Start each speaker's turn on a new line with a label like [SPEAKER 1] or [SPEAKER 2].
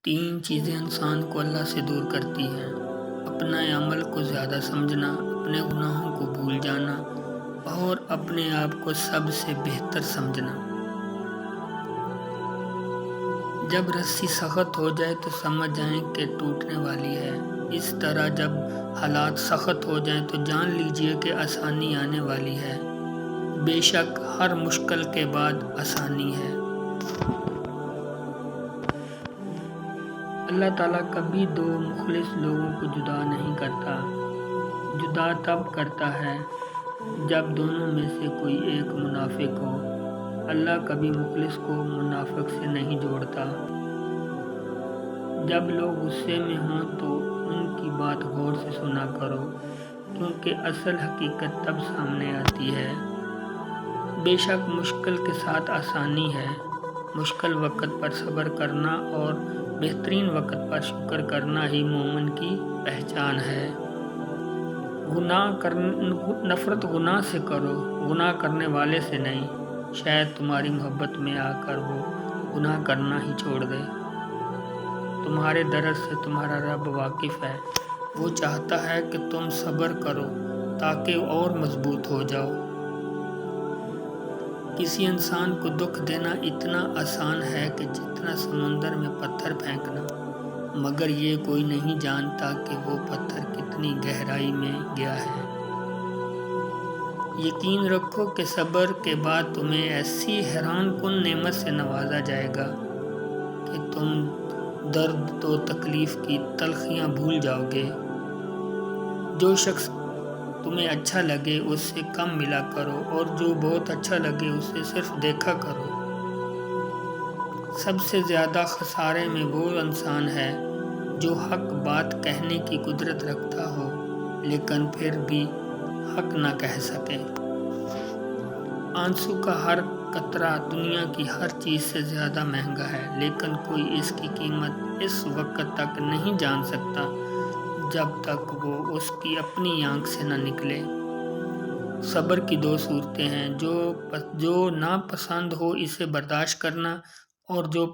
[SPEAKER 1] تین چیزیں انسان کو اللہ سے دور کرتی ہیں: اپنا عمل کو زیادہ سمجھنا، اپنے گناہوں کو بھول جانا اور اپنے آپ کو سب سے بہتر سمجھنا۔ جب رسی سخت ہو جائے تو سمجھ جائیں کہ ٹوٹنے والی ہے۔ اس طرح جب حالات سخت ہو جائیں تو جان لیجئے کہ آسانی آنے والی ہے۔ بے شک ہر مشکل کے بعد آسانی ہے۔ اللہ تعالیٰ کبھی دو مخلص لوگوں کو جدا نہیں کرتا۔ جدا تب کرتا ہے جب دونوں میں سے کوئی ایک منافق ہو۔ اللہ کبھی مخلص کو منافق سے نہیں جوڑتا۔ جب لوگ غصے میں ہوں تو ان کی بات غور سے سنا کرو، کیونکہ اصل حقیقت تب سامنے آتی ہے۔ بے شک مشکل کے ساتھ آسانی ہے۔ مشکل وقت پر صبر کرنا اور بہترین وقت پر شکر کرنا ہی مومن کی پہچان ہے۔ نفرت گناہ سے کرو، گناہ کرنے والے سے نہیں، شاید تمہاری محبت میں آ کر وہ گناہ کرنا ہی چھوڑ دے۔ تمہارے درد سے تمہارا رب واقف ہے۔ وہ چاہتا ہے کہ تم صبر کرو تاکہ اور مضبوط ہو جاؤ۔ کسی انسان کو دکھ دینا اتنا آسان ہے کہ جتنا سمندر میں پتھر پھینکنا، مگر یہ کوئی نہیں جانتا کہ وہ پتھر کتنی گہرائی میں گیا ہے۔ یقین رکھو کہ صبر کے بعد تمہیں ایسی حیران کن نعمت سے نوازا جائے گا کہ تم درد و تکلیف کی تلخیاں بھول جاؤ گے۔ جو شخص تمہیں اچھا لگے اس سے کم ملا کرو، اور جو بہت اچھا لگے اسے صرف دیکھا کرو۔ سب سے زیادہ خسارے میں وہ انسان ہے جو حق بات کہنے کی قدرت رکھتا ہو لیکن پھر بھی حق نہ کہہ سکے۔ آنسو کا ہر قطرہ دنیا کی ہر چیز سے زیادہ مہنگا ہے، لیکن کوئی اس کی قیمت اس وقت تک نہیں جان سکتا جب تک وہ اس کی اپنی آنکھ سے نہ نکلے۔ صبر کی دو صورتیں ہیں: جو ناپسند ہو اسے برداشت کرنا، اور جو